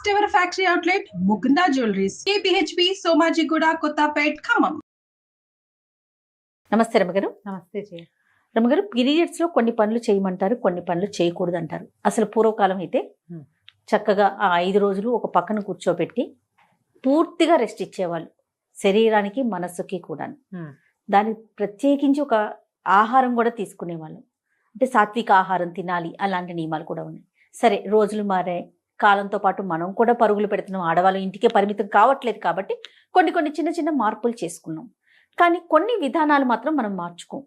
First ever factory outlet Mukunda jewelleries, KPHB, Somajiguda, Kothapet, Khammam. నమస్తే రమగారు. నమస్తే జయ. రమగారు, పీరియడ్స్ లో కొన్ని పనులు చేయమంటారు, కొన్ని పనులు చేయకూడదు అంటారు. అసలు పూర్వకాలం అయితే చక్కగా ఆ 5 రోజులు ఒక పక్కన కూర్చోబెట్టి పూర్తిగా రెస్ట్ ఇచ్చేవాళ్ళు, శరీరానికి మనస్సుకి కూడా. దానికి ప్రత్యేకించి ఒక ఆహారం కూడా తీసుకునేవాళ్ళు, అంటే సాత్విక ఆహారం తినాలి, అలాంటి నియమాలు కూడా ఉన్నాయి. సరే, రోజులు మారాయి, కాలంతో పాటు మనం కూడా పరుగులు పెడుతున్నాం, ఆడవాళ్ళు ఇంటికే పరిమితం కావట్లేదు కాబట్టి కొన్ని చిన్న చిన్న మార్పులు చేసుకున్నాం. కానీ కొన్ని విధానాలు మాత్రం మనం మార్చుకోం.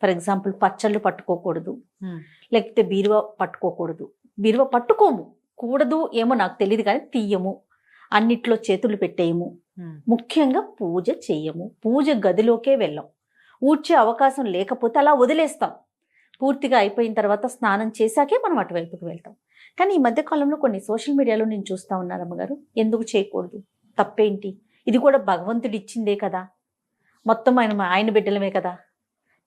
ఫర్ ఎగ్జాంపుల్, పచ్చళ్ళు పట్టుకోకూడదు, లేకపోతే బీరువా పట్టుకోకూడదు. బీరువా పట్టుకోము, కూడదు ఏమో నాకు తెలియదు, కానీ తీయము, అన్నిట్లో చేతులు పెట్టేయము, ముఖ్యంగా పూజ చెయ్యము, పూజ గదిలోకే వెళ్ళాం. ఊడ్చే అవకాశం లేకపోతే అలా వదిలేస్తాం. పూర్తిగా అయిపోయిన తర్వాత స్నానం చేశాకే మనం అటువైపుకి వెళ్తాం. కానీ ఈ మధ్యకాలంలో కొన్ని సోషల్ మీడియాలో నేను చూస్తూ ఉన్నాను అమ్మగారు, ఎందుకు చేయకూడదు, తప్పేంటి, ఇది కూడా భగవంతుడు ఇచ్చిందే కదా, మొత్తం ఆయన బిడ్డలమే కదా,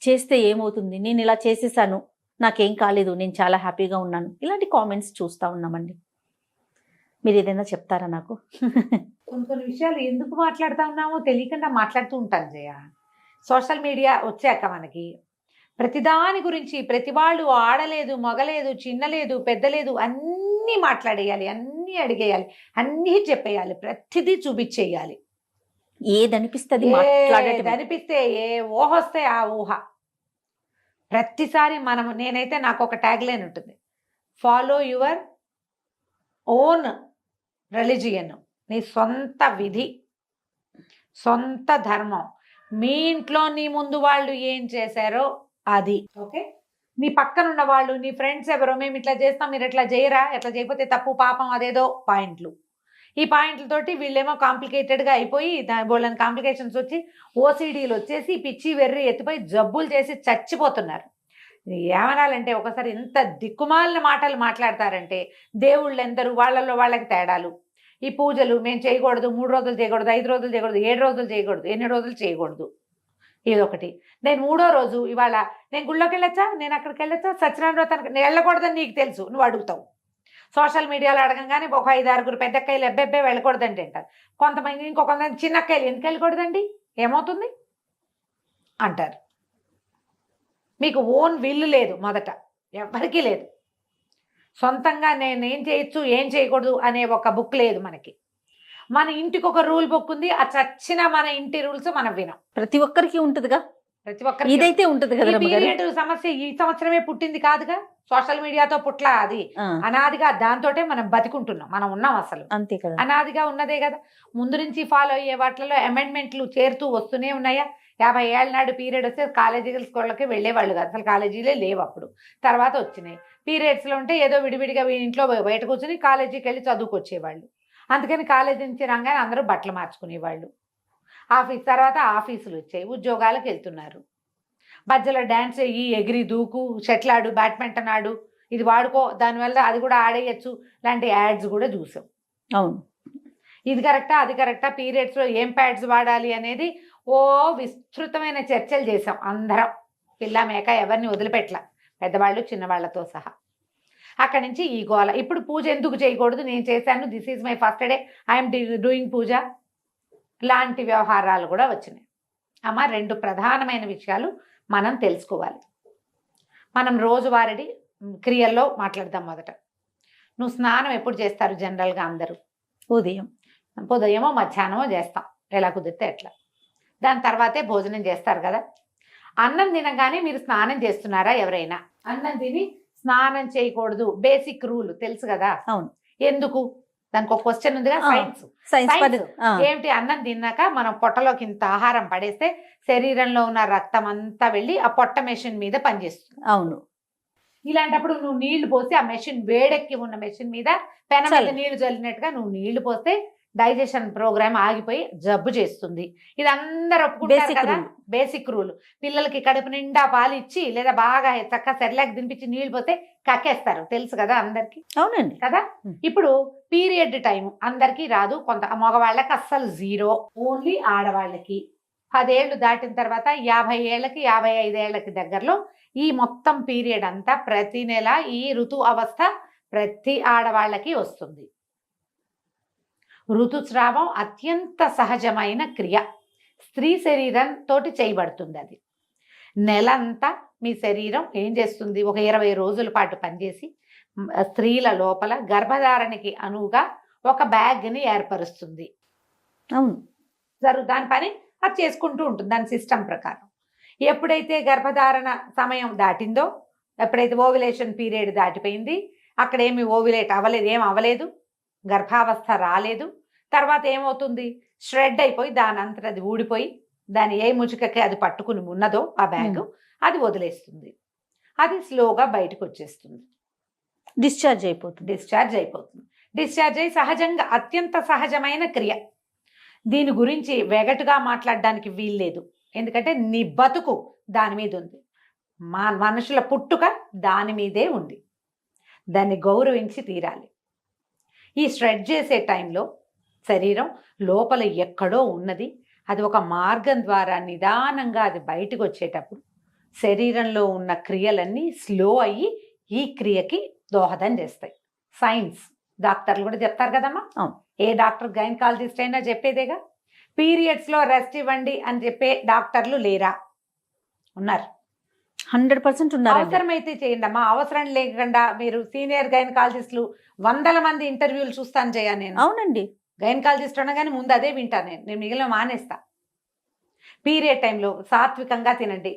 చేస్తే ఏమవుతుంది, నేను ఇలా చేసేసాను, నాకేం కాలేదు, నేను చాలా హ్యాపీగా ఉన్నాను, ఇలాంటి కామెంట్స్ చూస్తూ ఉన్నామండి. మీరు ఏదైనా చెప్తారా నాకు? కొన్ని విషయాలు ఎందుకు మాట్లాడుతూ ఉన్నామో తెలియకుండా మాట్లాడుతూ ఉంటాను జయ. సోషల్ మీడియా వచ్చాక మనకి ప్రతిదాని గురించి ప్రతి వాళ్ళు ఆడలేదు, మగలేదు, చిన్నలేదు, పెద్దలేదు, అన్నీ మాట్లాడేయాలి, అన్నీ అడిగేయాలి, అన్నీ చెప్పేయాలి, ప్రతిదీ చూపించేయాలి. ఏదనిపిస్తుంది అనిపిస్తే ఏ ఊహ వస్తే ఆ ఊహ ప్రతిసారి నేనైతే నాకు ఒక ట్యాగ్ లైన్ ఉంటుంది, ఫాలో యువర్ ఓన్ రిలీజియన్. నీ సొంత విధి, సొంత ధర్మం, మీ ఇంట్లో నీ ముందు వాళ్ళు ఏం చేశారో అది. ఓకే, నీ పక్కన ఉన్న వాళ్ళు, నీ ఫ్రెండ్స్ ఎవరో, మేము ఇట్లా చేస్తాం, మీరు ఎట్లా చేయరా, ఎట్లా చేయకపోతే తప్పు, పాపం, అదేదో పాయింట్లు. ఈ పాయింట్లతోటి వీళ్ళేమో కాంప్లికేటెడ్గా అయిపోయి బోళ్ళని కాంప్లికేషన్స్ వచ్చి ఓసిడీలు వచ్చేసి పిచ్చి వెర్రి ఎత్తిపోయి జబ్బులు చేసి చచ్చిపోతున్నారు. ఏమనాలంటే ఒకసారి ఎంత దిక్కుమాలిన మాటలు మాట్లాడతారంటే, దేవుళ్ళు ఎందరు, వాళ్ళల్లో వాళ్ళకి తేడాలు. ఈ పూజలు మేము చేయకూడదు, 3 రోజులు చేయకూడదు, 5 రోజులు చేయకూడదు, 7 రోజులు చేయకూడదు, ఎన్ని రోజులు చేయకూడదు, ఇదొకటి. నేను 3వ రోజు ఇవాళ నేను గుళ్ళోకి వెళ్ళొచ్చా, నేను అక్కడికి వెళ్ళొచ్చా, సత్యనారాయణ వ్రతానికి నేను వెళ్ళకూడదని నీకు తెలుసు, నువ్వు అడుగుతావు. సోషల్ మీడియాలో అడగంగానే ఒక 5-6 పెద్దక్కాయలు ఎబ్బెబ్బే వెళ్ళకూడదండి అంటారు. కొంతమంది ఇంకొంతమంది చిన్నక్కాయలు ఎందుకు వెళ్ళకూడదండి, ఏమవుతుంది అంటారు. మీకు ఓన్ విల్లు లేదు, మొదట ఎవరికీ లేదు. సొంతంగా నేను ఏం చేయొచ్చు, ఏం చేయకూడదు అనే ఒక బుక్ లేదు మనకి. మన ఇంటికి ఒక రూల్ బుక్ ఉంది, ఆ చచ్చిన మన ఇంటి రూల్స్ మనం వినం. ప్రతి ఒక్కరికి ఉంటుందిగా, ప్రతి ఒక్కరికి ఇదైతే ఉంటుంది కదా. పీరియడ్ సమస్య ఈ సంవత్సరమే పుట్టింది కాదుగా, సోషల్ మీడియాతో పుట్ల, అది అనాదిగా దాంతోటే మనం బతికుంటున్నాం, మనం ఉన్నాం, అసలు అంతే కదా, అనాదిగా ఉన్నదే కదా. ముందు నుంచి ఫాలో అయ్యే వాటిలో అమెండ్మెంట్లు చేరుతూ వస్తూనే ఉన్నాయా. 50 ఏళ్ళ నాడు పీరియడ్ వస్తే కాలేజీల స్కూళ్ళకి వెళ్ళేవాళ్ళు కాదు, అసలు కాలేజీలే లేవు అప్పుడు, తర్వాత వచ్చినాయి. పీరియడ్స్లో ఉంటే ఏదో విడివిడిగా ఇంట్లో బయట కూర్చొని కాలేజీకి వెళ్ళి చదువుకొచ్చేవాళ్ళు. అందుకని కాలేజీ నుంచి రాగానే అందరూ బట్టలు మార్చుకునేవాళ్ళు. తర్వాత ఆఫీసులు వచ్చాయి, ఉద్యోగాలకు వెళ్తున్నారు. మధ్యలో డ్యాన్స్ అయ్యి, ఎగిరి దూకు, షటిల్ ఆడు, బ్యాడ్మింటన్ ఆడు, ఇది వాడుకో, దానివల్ల అది కూడా ఆడేయచ్చు, లాంటి యాడ్స్ కూడా చూసాం. అవును, ఇది కరెక్టా, అది కరెక్టా, పీరియడ్స్లో ఏం ప్యాడ్స్ వాడాలి అనేది ఓ విస్తృతమైన చర్చలు చేసాం అందరం, పిల్ల మేక ఎవరిని వదిలిపెట్టల, పెద్దవాళ్ళు చిన్నవాళ్లతో సహా. అక్కడి నుంచి ఈ గోల. ఇప్పుడు పూజ ఎందుకు చేయకూడదు, నేను చేశాను, this is my first day, I'm doing puja, లాంటి వ్యవహారాలు కూడా వచ్చినాయి. అమ్మ, 2 ప్రధానమైన విషయాలు మనం తెలుసుకోవాలి. మనం రోజువారీ క్రియల్లో మాట్లాడదాం. మొదట, నువ్వు స్నానం ఎప్పుడు చేస్తారు జనరల్గా అందరూ? ఉదయమో మధ్యాహ్నమో చేస్తాం, ఎలా కుదిరితే ఎట్లా. దాని తర్వాతే భోజనం చేస్తారు కదా. అన్నం తినగానే మీరు స్నానం చేస్తున్నారా? ఎవరైనా అన్నం తిని స్నానం చేయకూడదు, బేసిక్ రూల్ తెలుసు కదా. అవును, ఎందుకు? దానికి ఒక క్వశ్చన్ ఉందిగా, సైన్స్ ఏమిటి? అన్నం తిన్నాక మనం పొట్టలోకి ఇంత ఆహారం పడేస్తే శరీరంలో ఉన్న రక్తం అంతా వెళ్ళి ఆ పొట్ట మెషిన్ మీద పనిచేస్తుంది. అవును, ఇలాంటప్పుడు నువ్వు నీళ్లు పోసి ఆ మెషిన్, వేడెక్కి ఉన్న మెషిన్ మీద పెన మీద నీళ్లు చల్లినట్టుగా నువ్వు నీళ్లు పోస్తే డైజెషన్ ప్రోగ్రామ్ ఆగిపోయి జబ్బు చేస్తుంది. ఇది అందరు ఒప్పుకుంటారు కదా, బేసిక్ రూల్. పిల్లలకి కడుపు నిండా పాలు ఇచ్చి లేదా బాగా చక్కగా సెర్లాక్ తినిపించి నీళ్లు పోతే కక్కేస్తారు, తెలుసు కదా అందరికి. అవునండి కదా. ఇప్పుడు పీరియడ్ టైం అందరికీ రాదు, కొంత మగవాళ్ళకి అస్సలు 0, ఓన్లీ ఆడవాళ్ళకి. 10 ఏళ్ళు దాటిన తర్వాత 50 ఏళ్ళకి 55 ఏళ్ళకి దగ్గరలో ఈ మొత్తం పీరియడ్ అంతా ప్రతి నెల ఈ ఋతు అవస్థ ప్రతి ఆడవాళ్ళకి వస్తుంది. ఋతుస్రావం అత్యంత సహజమైన క్రియ. స్త్రీ శరీరంతో చేయబడుతుంది. అది నెలంతా మీ శరీరం ఏం చేస్తుంది, ఒక 20 రోజుల పాటు పనిచేసి స్త్రీల లోపల గర్భధారణకి అనువుగా ఒక బ్యాగ్ని ఏర్పరుస్తుంది. అవును. దాని పని అది చేసుకుంటూ ఉంటుంది దాని సిస్టమ్ ప్రకారం. ఎప్పుడైతే గర్భధారణ సమయం దాటిందో, ఎప్పుడైతే ఓవ్యులేషన్ పీరియడ్ దాటిపోయింది, అక్కడ ఏమి ఓవ్యులేట్ అవ్వలేదు, ఏం అవ్వలేదు, గర్భావస్థ రాలేదు, తర్వాత ఏమవుతుంది, ష్రెడ్ అయిపోయి దాని అంతటా అది ఊడిపోయి దాని ఏ ముచుకకి అది పట్టుకుని ఉన్నదో ఆ బ్యాగ్ అది వదిలేస్తుంది. అది స్లోగా బయటకు వచ్చేస్తుంది, డిశ్చార్జ్ అయిపోతుంది. డిశ్చార్జ్ అయి సహజంగా అత్యంత సహజమైన క్రియ. దీని గురించి వెగటుగా మాట్లాడడానికి వీల్లేదు, ఎందుకంటే నీ బతుకు దాని మీద ఉంది, మనుషుల పుట్టుక దాని మీదే ఉంది, దాన్ని గౌరవించి తీరాలి. ఈ ష్రెడ్ చేసే టైంలో శరీరం లోపల ఎక్కడో ఉన్నది, అది ఒక మార్గం ద్వారా నిదానంగా అది బయటకు వచ్చేటప్పుడు శరీరంలో ఉన్న క్రియలన్నీ స్లో అయ్యి ఈ క్రియకి దోహదం చేస్తాయి. సైన్స్ డాక్టర్లు కూడా చెప్తారు కదమ్మా, ఏ డాక్టర్ గైనకాలజిస్ట్ అయినా చెప్పేదేగా. పీరియడ్స్లో రెస్ట్ ఇవ్వండి అని చెప్పే డాక్టర్లు లేరా? ఉన్నారు, 100% ఉన్నారు. అవసరమైతే చేయండి అమ్మా, అవసరం లేకుండా మీరు సీనియర్ గైనకాలజిస్టులు 100 మంది ఇంటర్వ్యూలు చూస్తాను చేయా నేను. అవునండి, గైనకాలజిస్ట్ అనగానే ముందు అదే వింటాను నేను మిగిలిన మానేస్తా. పీరియడ్ టైంలో సాత్వికంగా తినండి,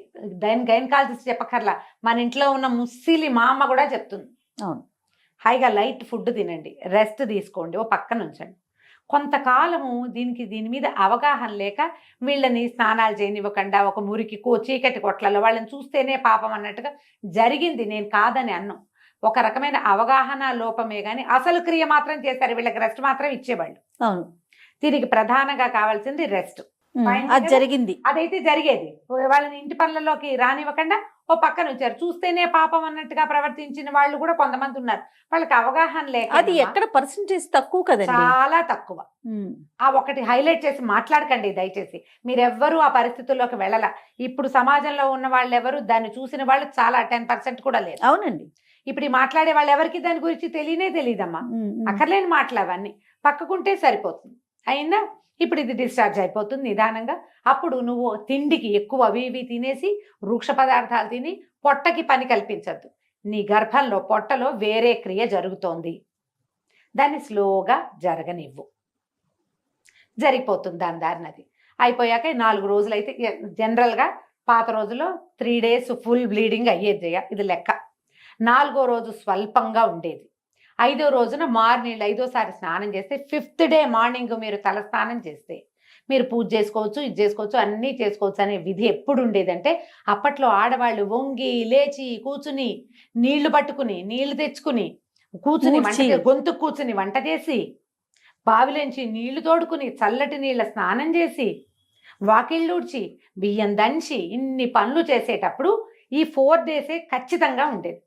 గైనకాలజిస్ట్ చెప్పకర్లా, మన ఇంట్లో ఉన్న ముస్సిలి మా అమ్మ కూడా చెప్తుంది. అవును, హాయిగా లైట్ ఫుడ్ తినండి, రెస్ట్ తీసుకోండి, ఓ పక్కన ఉంచండి. కొంతకాలము దీని మీద అవగాహన లేక వీళ్ళని స్నానాలు చేయనివ్వకుండా ఒక మురికి చీకటి కొట్లలో వాళ్ళని చూస్తేనే పాపం అన్నట్టుగా జరిగింది. నేను కాదని అన్నాం, ఒక రకమైన అవగాహన లోపమే కానీ అసలు క్రియ మాత్రం చేశారు, వీళ్ళకి రెస్ట్ మాత్రం ఇచ్చేవాళ్ళు. అవును, దీనికి ప్రధానంగా కావాల్సింది రెస్ట్. అది జరిగింది, అదైతే జరిగేది. వాళ్ళని ఇంటి పనులలోకి రానివ్వకుండా ఓ పక్కన వచ్చారు, చూస్తేనే పాపం అన్నట్టుగా ప్రవర్తించిన వాళ్ళు కూడా కొంతమంది ఉన్నారు. వాళ్ళకి అవగాహన లేక, అది ఎక్కడ పర్సెంటేజ్ తక్కువ కదండి, చాలా తక్కువ. ఆ ఒకటి హైలైట్ చేసి మాట్లాడకండి దయచేసి, మీరెవ్వరూ ఆ పరిస్థితుల్లోకి వెళ్ళాల. ఇప్పుడు సమాజంలో ఉన్న వాళ్ళు ఎవరు దాన్ని చూసిన వాళ్ళు చాలా 10% కూడా లేదు. అవునండి, ఇప్పుడు ఈ మాట్లాడే వాళ్ళు ఎవరికి దాని గురించి తెలియదమ్మా. అక్కర్లేని మాటలు అవన్నీ పక్కకుంటే సరిపోతుంది. అయినా ఇప్పుడు ఇది డిశ్చార్జ్ అయిపోతుంది నిదానంగా. అప్పుడు నువ్వు తిండికి ఎక్కువ అవి ఇవి తినేసి వృక్ష పదార్థాలు తిని పొట్టకి పని కల్పించద్దు. నీ గర్భంలో పొట్టలో వేరే క్రియ జరుగుతోంది, దాన్ని స్లోగా జరగనివ్వు, జరిగిపోతుంది దాని దారినది. అయిపోయాక 4 రోజులు అయితే జనరల్గా పాత రోజుల్లో 3 days ఫుల్ బ్లీడింగ్ అయ్యేది జయ, ఇది లెక్క. 4వ రోజు స్వల్పంగా ఉండేది. 5వ రోజున మార్నింగ్ 5వసారి స్నానం చేస్తే 5th day మార్నింగ్ మీరు తల స్నానం చేస్తే మీరు పూజ చేసుకోవచ్చు, ఇది చేసుకోవచ్చు, అన్నీ చేసుకోవచ్చు అనే విధి ఎప్పుడు ఉండేదంటే, అప్పట్లో ఆడవాళ్ళు వంగి లేచి కూర్చుని నీళ్లు పట్టుకుని నీళ్లు తెచ్చుకుని కూర్చుని గొంతు కూర్చుని వంట చేసి బావిలోంచి నీళ్లు తోడుకుని చల్లటి నీళ్ళ స్నానం చేసి వాకిళ్ళూడ్చి బియ్యం దంచి ఇన్ని పనులు చేసేటప్పుడు ఈ 4 days ఖచ్చితంగా ఉండేది.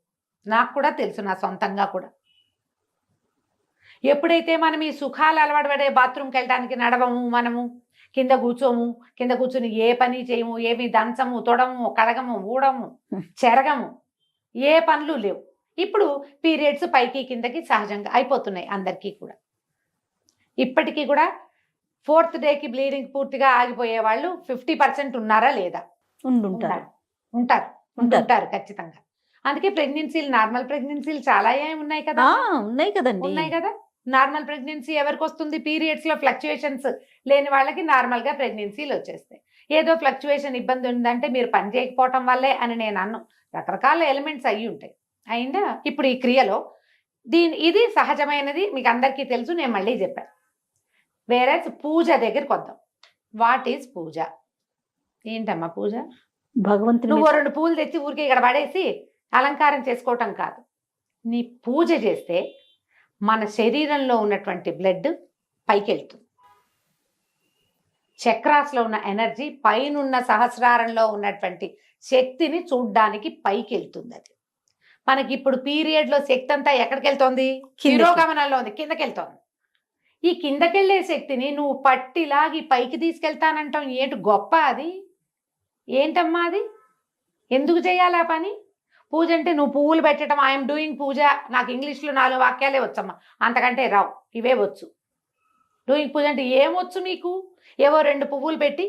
నాకు కూడా తెలుసు, నా సొంతంగా కూడా. ఎప్పుడైతే మనం ఈ సుఖాలు అలవాటు పడే బాత్రూమ్కి వెళ్ళడానికి నడవము, మనము కింద కూర్చొని ఏ పని చేయము, ఏమి దంచము, తొడము, కడగము, ఊడము, చెరగము, ఏ పనులు లేవు. ఇప్పుడు పీరియడ్స్ పైకి కిందకి సహజంగా అయిపోతున్నాయి అందరికీ కూడా. ఇప్పటికీ కూడా 4th dayకి బ్లీడింగ్ పూర్తిగా ఆగిపోయే వాళ్ళు 50% ఉన్నారా లేదా? ఉంటారు ఖచ్చితంగా. అందుకే ప్రెగ్నెన్సీలు, నార్మల్ ప్రెగ్నెన్సీలు చాలా ఉన్నాయి కదా. ఉన్నాయి కదా. నార్మల్ ప్రెగ్నెన్సీ ఎవరికి వస్తుంది? పీరియడ్స్లో ఫ్లక్చుయేషన్స్ లేని వాళ్ళకి నార్మల్గా ప్రెగ్నెన్సీలు వచ్చేస్తాయి. ఏదో ఫ్లక్చుయేషన్ ఇబ్బంది ఉందంటే మీరు పని చేయకపోవటం వల్లే అని నేను అన్నాను, రకరకాల ఎలిమెంట్స్ అయ్యి ఉంటాయి. అయినా ఇప్పుడు ఈ క్రియలో ఇది సహజమైనది, మీకు అందరికీ తెలుసు, నేను మళ్ళీ చెప్పాను. వేరే పూజ దగ్గరికి వద్దాం. వాట్ ఈజ్ పూజ? ఏంటమ్మా పూజ? భగవంతుడు నువ్వు 2 పూలు తెచ్చి ఊరికే ఇక్కడ పడేసి అలంకారం చేసుకోవటం కాదు. నీ పూజ చేస్తే మన శరీరంలో ఉన్నటువంటి బ్లడ్ పైకి వెళ్తుంది, చక్రాస్లో ఉన్న ఎనర్జీ పైనున్న సహస్రారంలో ఉన్నటువంటి శక్తిని చూడ్డానికి పైకి వెళ్తుంది. అది మనకి ఇప్పుడు పీరియడ్లో శక్తి అంతా ఎక్కడికి వెళ్తోంది? తిరోగమనంలో ఉంది, కిందకి వెళ్తోంది. ఈ కిందకెళ్ళే శక్తిని నువ్వు పట్టిలాగి పైకి తీసుకెళ్తానంటాం, ఏంటి గొప్ప అది? ఏంటమ్మా అది? ఎందుకు చేయాలి ఆ పని? పూజ అంటే నువ్వు పువ్వులు పెట్టడం, ఐఎమ్ డూయింగ్ పూజ, నాకు ఇంగ్లీష్లో 4 వాక్యాలే వచ్చమ్మా, అంతకంటే రావు, ఇవే వచ్చు. డూయింగ్ పూజ అంటే ఏమొచ్చు మీకు? ఏవో 2 పువ్వులు పెట్టి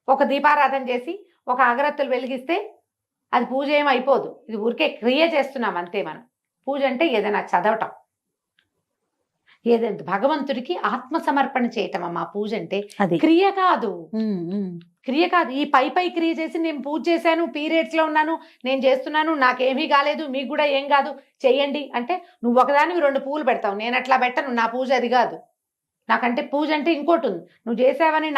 ఒక దీపారాధన చేసి ఒక అగరత్తులు వెలిగిస్తే అది పూజ ఏమి అయిపోదు. ఇది ఊరికే క్రియ చేస్తున్నాం అంతే మనం. పూజ అంటే ఏదైనా చదవటం, ఏదైనా భగవంతుడికి ఆత్మ సమర్పణ చేయటం అమ్మా పూజ అంటే. అది క్రియ కాదు, ఉమ్. క్రియ కాదు. ఈ పై క్రియ చేసి నేను పూజ చేశాను, పీరియడ్స్ లో ఉన్నాను, నేను చేస్తున్నాను, నాకేమీ కాలేదు, మీకు కూడా ఏం కాదు, చెయ్యండి అంటే నువ్వు ఒకదానికి 2 పువ్వులు పెడతావు. నేను అట్లా పెట్టను, నా పూజ అది కాదు. నాకంటే పూజ అంటే ఇంకోటి ఉంది. నువ్వు చేసావని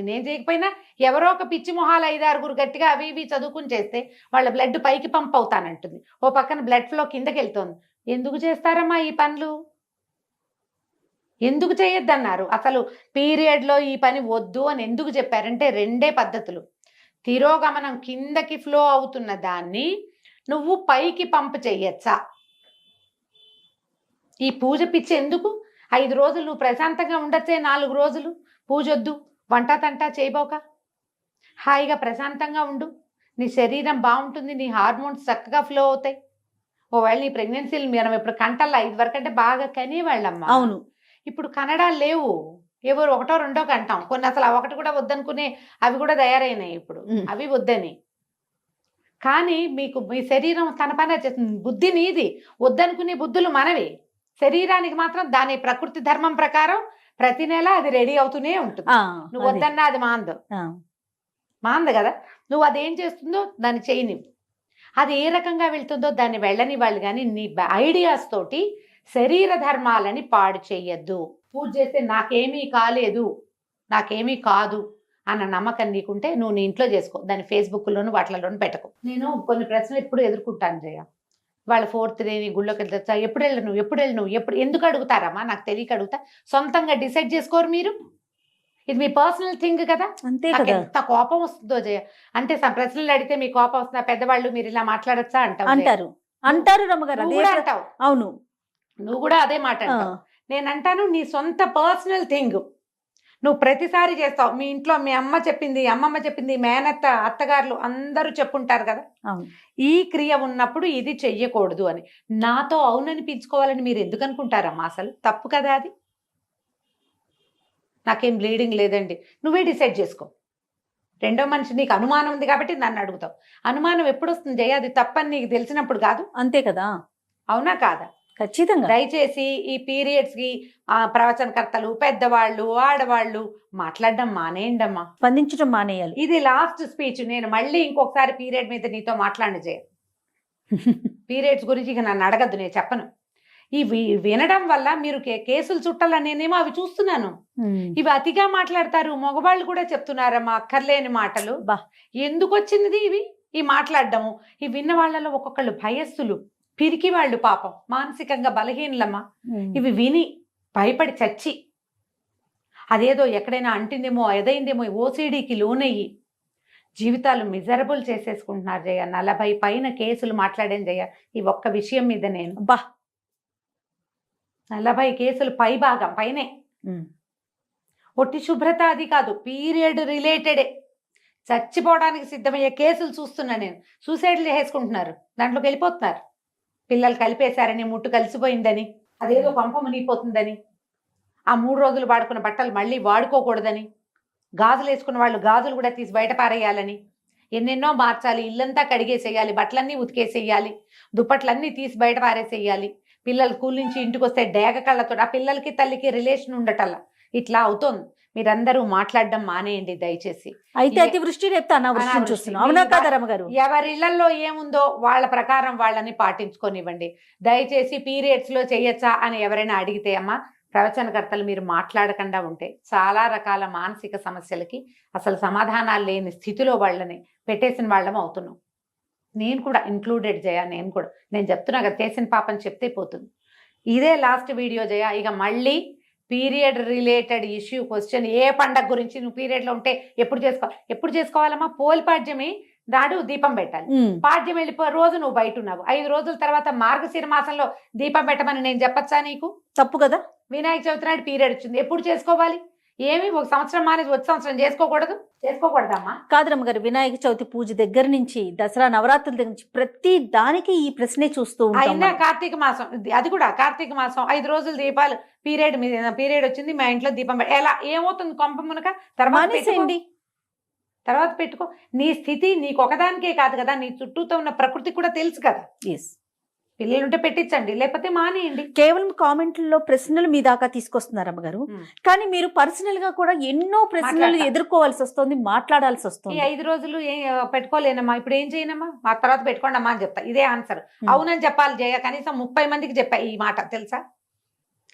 నేను చేయకపోయినా ఎవరో ఒక పిచ్చి మొహాలు 5-6 గట్టిగా అవి ఇవి చదువుకుని చేస్తే వాళ్ళ బ్లడ్ పైకి పంప్ అవుతానంటుంది, ఓ పక్కన బ్లడ్ ఫ్లో కిందకి వెళ్తుంది. ఎందుకు చేస్తారమ్మా ఈ పనులు? ఎందుకు చేయొద్దన్నారు? అసలు పీరియడ్లో ఈ పని వద్దు అని ఎందుకు చెప్పారంటే 2 పద్ధతులు. తిరోగమనం కిందకి ఫ్లో అవుతున్న దాన్ని నువ్వు పైకి పంప్ చెయ్యొచ్చా? ఈ పూజ పిచ్చి ఎందుకు? 5 రోజులు నువ్వు ప్రశాంతంగా ఉండొచ్చే, 4 రోజులు పూజ వద్దు, వంట తంటా చేయబోక హాయిగా ప్రశాంతంగా ఉండు, నీ శరీరం బాగుంటుంది, నీ హార్మోన్స్ చక్కగా ఫ్లో అవుతాయి. ఓవేళ నీ ప్రెగ్నెన్సీలు మనం ఇప్పుడు కంటల్లా 5 వరకు అంటే బాగా కనేవాళ్ళమ్మా. అవును, ఇప్పుడు కనడాలు లేవు, ఎవరు 1, 2 కంటాం. కొన్ని అసలు 1 కూడా వద్దనుకునే అవి కూడా తయారైనాయి ఇప్పుడు, అవి వద్దని. కానీ మీకు మీ శరీరం తన పని చేస్తుంది. బుద్ధి నీది, వద్దనుకునే బుద్ధులు మనవి. శరీరానికి మాత్రం దాని ప్రకృతి ధర్మం ప్రకారం ప్రతి నెల అది రెడీ అవుతూనే ఉంటుంది. నువ్వు వద్దన్నా అది మాంద కదా. నువ్వు అదేం చేస్తుందో దాన్ని చేయని, అది ఏ రకంగా వెళ్తుందో దాన్ని వెళ్ళని వాళ్ళు. కానీ నీ ఐడియాస్ తోటి శరీర ధర్మాలని పాడు చెయ్యొద్దు. పూజ చేస్తే నాకేమీ కాలేదు, నాకేమీ కాదు అన్న నమ్మకం నీకుంటే నువ్వు నీ ఇంట్లో చేసుకో, దాన్ని ఫేస్బుక్లోను వాటిలోనూ పెట్టకు. నేను కొన్ని ప్రశ్నలు ఎప్పుడు ఎదుర్కొంటాను జయ. వాళ్ళ 4th డే నీ గుళ్ళోకి వెళ్తా, ఎప్పుడు వెళ్ళను ఎందుకు అడుగుతారమ్మా? నాకు తెలియక అడుగుతా. సొంతంగా డిసైడ్ చేసుకోరు మీరు. ఇది మీ పర్సనల్ థింగ్ కదా. అంతే నాకు కదా. ఎంత కోపం వస్తుందో జయ. అంటే ప్రశ్నలు అడిగితే మీ కోపం వస్తుందా? పెద్దవాళ్ళు మీరు ఇలా మాట్లాడచ్చా అంటారు రమ్మగారు. నువ్వు కూడా అంటావు. అవును, నువ్వు కూడా అదే మాట అంటావు. నేను అంటాను నీ సొంత పర్సనల్ థింగ్ నువ్వు ప్రతిసారి చేస్తావు. మీ ఇంట్లో మీ అమ్మ చెప్పింది, అమ్మమ్మ చెప్పింది, మేనత్త, అత్తగారులు అందరూ చెప్పుంటారు కదా, ఈ క్రియ ఉన్నప్పుడు ఇది చెయ్యకూడదు అని. నాతో అవుననిపించుకోవాలని మీరు ఎందుకు అనుకుంటారమ్మా? అసలు తప్పు కదా అది. నాకేం బ్లీడింగ్ లేదండి, నువ్వే డిసైడ్ చేసుకో. రెండో మనిషి నీకు అనుమానం ఉంది కాబట్టి నన్ను అడుగుతావు. అనుమానం ఎప్పుడు వస్తుంది జయ? అది తప్పని నీకు తెలిసినప్పుడు కాదు. అంతే కదా. అవునా కాదా? ఖచ్చితంగా. దయచేసి ఈ పీరియడ్స్ కి ప్రవచనకర్తలు, పెద్దవాళ్ళు, ఆడవాళ్ళు మాట్లాడడం మానేయండి అమ్మా, స్పందించడం మానేయాలి. ఇది లాస్ట్ స్పీచ్. నేను మళ్ళీ ఇంకొకసారి పీరియడ్ మీద నీతో మాట్లాడి చేయ. పీరియడ్స్ గురించి ఇక నన్ను అడగద్దు, నేను చెప్పను. ఇవి వినడం వల్ల మీరు కేసులు చుట్టాలని నేనేమో అవి చూస్తున్నాను. ఇవి అతిగా మాట్లాడతారు. మగవాళ్ళు కూడా చెప్తున్నారమ్మా అక్కర్లేని మాటలు. ఎందుకు వచ్చింది ఇవి ఈ మాట్లాడడము? ఈ విన్న వాళ్ళలో ఒక్కొక్కళ్ళు భయస్సులు, పిరికి వాళ్ళు, పాపం మానసికంగా బలహీనలమ్మా. ఇవి విని భయపడి చచ్చి అదేదో ఎక్కడైనా అంటిందేమో, ఎదైందేమో, ఓసిడీకి లోనయ్యి జీవితాలు మిజరబుల్ చేసేసుకుంటున్నారు జయ. 40 పైన కేసులు మాట్లాడాను జయ ఈ ఒక్క విషయం మీద. నేను 40 కేసులు భాగం పైనే. ఒట్టి శుభ్రత అది కాదు, పీరియడ్ రిలేటెడే చచ్చిపోవడానికి సిద్ధమయ్యే కేసులు చూస్తున్నా నేను. సూసైడ్లు చేసుకుంటున్నారు, దాంట్లోకి వెళ్ళిపోతున్నారు. పిల్లలు కలిపేశారని, ముట్టు కలిసిపోయిందని, అదేదో పంప మునిగిపోతుందని, ఆ 3 రోజులు వాడుకున్న బట్టలు మళ్ళీ వాడుకోకూడదని, గాజులు వేసుకున్న వాళ్ళు గాజులు కూడా తీసి బయట పారేయాలని, ఎన్నెన్నో మార్చాలి, ఇల్లంతా కడిగేసేయాలి, బట్టలన్నీ ఉతికేసేయాలి, దుప్పట్లన్నీ తీసి బయట పారేసేయాలి, పిల్లలు స్కూల్ నుంచి ఇంటికి వస్తే డేగ కళ్ళతో ఆ పిల్లలకి తల్లికి రిలేషన్ ఉండటల్లా ఇట్లా అవుతోంది. మీరందరూ మాట్లాడడం మానేయండి దయచేసి. అయితే అతివృష్టి రేపు అనావృష్టి చూస్తున్నాం. అవునా కదా రమ్మగారు? ఎవరి ఇళ్లలో ఏముందో వాళ్ళ ప్రకారం వాళ్ళని పాటించుకోనివ్వండి దయచేసి. పీరియడ్స్ లో చేయొచ్చా అని ఎవరైనా అడిగితే అమ్మా, ప్రవచనకర్తలు మీరు మాట్లాడకుండా ఉంటే చాలా రకాల మానసిక సమస్యలకి అసలు సమాధానాలు లేని స్థితిలో వాళ్ళని పెట్టేసిన వాళ్ళం అవుతున్నాం. నేను కూడా ఇంక్లూడెడ్ జయ. నేను చెప్తున్నా కదా, చేసిన పాపని చెప్తే పోతుంది. ఇదే లాస్ట్ వీడియో జయ. ఇక మళ్ళీ పీరియడ్ రిలేటెడ్ ఇష్యూ క్వశ్చన్, ఏ పండగ గురించి నువ్వు పీరియడ్లో ఉంటే ఎప్పుడు చేసుకోవాలమ్మా? పోలిపాడ్యమి నాడు దీపం పెట్టాలి. పాడ్యం వెళ్ళిపో రోజు నువ్వు బయట ఉన్నావు, 5 రోజుల తర్వాత మార్గశిర మాసంలో దీపం పెట్టమని నేను చెప్పచ్చా నీకు? తప్పు కదా. వినాయక చవితి నాడు పీరియడ్ వచ్చింది, ఎప్పుడు చేసుకోవాలి? ఏమి 1 సంవత్సరం మానేసి వచ్చే సంవత్సరం చేసుకోకూడదమ్మా? కాదు రమ్మగారు, వినాయక చవితి పూజ దగ్గర నుంచి దసరా నవరాత్రుల దగ్గర నుంచి ప్రతి దానికి ఈ ప్రశ్నే చూస్తూ ఉంటాం. అయినా కార్తీక మాసం, అది కూడా కార్తీక మాసం 5 రోజులు దీపాలు పీరియడ్ వచ్చింది మా ఇంట్లో దీపం ఎలా ఏమవుతుంది కొంప మునక మానేసేయండి. తర్వాత పెట్టుకో. నీ స్థితి నీకు ఒకదానికే కాదు కదా, నీ చుట్టూతో ఉన్న ప్రకృతి కూడా తెలుసు కదా. ఎస్, పిల్లలుంటే పెట్టించండి, లేకపోతే మానేయండి. కేవలం కామెంట్లలో ప్రశ్నలు మీ దాకా తీసుకొస్తున్నారు అమ్మగారు, కానీ మీరు పర్సనల్ గా కూడా ఎన్నో ప్రశ్నలు మాట్లాడతా. ఎదుర్కోవాల్సి వస్తుంది, మాట్లాడాల్సి ఈ వస్తుంది. 5 రోజులు పెట్టుకోలేనమ్మా, ఇప్పుడు ఏం చేయనమ్మా, ఆ తర్వాత పెట్టుకోండి అమ్మా అని చెప్తా. ఇదే ఆన్సర్. అవునని చెప్పాలి జయ, కనీసం 30 మందికి చెప్పా ఈ మాట, తెలుసా?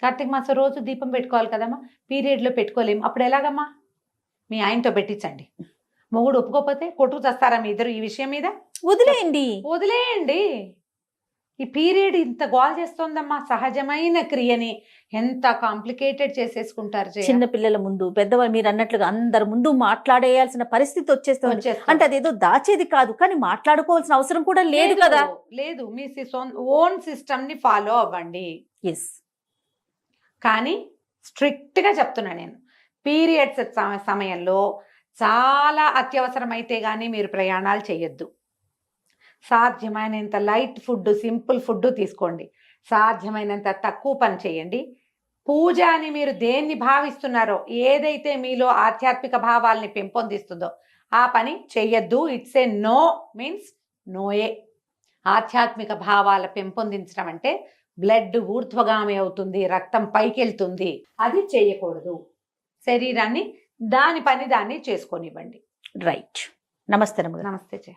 కార్తీక మాసం రోజు దీపం పెట్టుకోవాలి కదమ్మా, పీరియడ్ లో పెట్టుకోలేము, అప్పుడు ఎలాగమ్మా? మీ ఆయనతో పెట్టించండి. మొగుడు ఒప్పుకోకపోతే కొట్టుకు చేస్తారా మీ ఇద్దరు ఈ విషయం మీద? వదిలేయండి. ఈ పీరియడ్ ఇంత గోల్ చేస్తోందమ్మా, సహజమైన క్రియని ఎంత కాంప్లికేటెడ్ చేసేసుకుంటారు. చిన్న పిల్లల ముందు, పెద్దవాళ్ళు మీరు అన్నట్లుగా అందరి ముందు మాట్లాడేయాల్సిన పరిస్థితి వచ్చేస్తుంది. అంటే అదేదో దాచేది కాదు, కానీ మాట్లాడుకోవాల్సిన అవసరం కూడా లేదు కదా. లేదు, మీ ఓన్ సిస్టమ్ ని ఫాలో అవ్వండి. ఎస్, కానీ స్ట్రిక్ట్ గా చెప్తున్నా నేను, పీరియడ్స్ సమయంలో చాలా అత్యవసరమైతే గానీ మీరు ప్రయాణాలు చేయొద్దు. సాధ్యమైనంత లైట్ ఫుడ్, సింపుల్ ఫుడ్ తీసుకోండి. సాధ్యమైనంత తక్కువ పని చేయండి. పూజ అని మీరు దేన్ని భావిస్తున్నారో, ఏదైతే మీలో ఆధ్యాత్మిక భావాల్ని పెంపొందిస్తుందో ఆ పని చెయ్యొద్దు. ఇట్స్ ఏ నో మీన్స్ నోయే. ఆధ్యాత్మిక భావాల పెంపొందించడం అంటే బ్లడ్ ఊర్ధ్వగామి అవుతుంది, రక్తం పైకి వెళ్తుంది, అది చేయకూడదు. శరీరాన్ని దాని పని దాన్ని చేసుకోనివ్వండి. రైట్. నమస్తే. నమస్తే.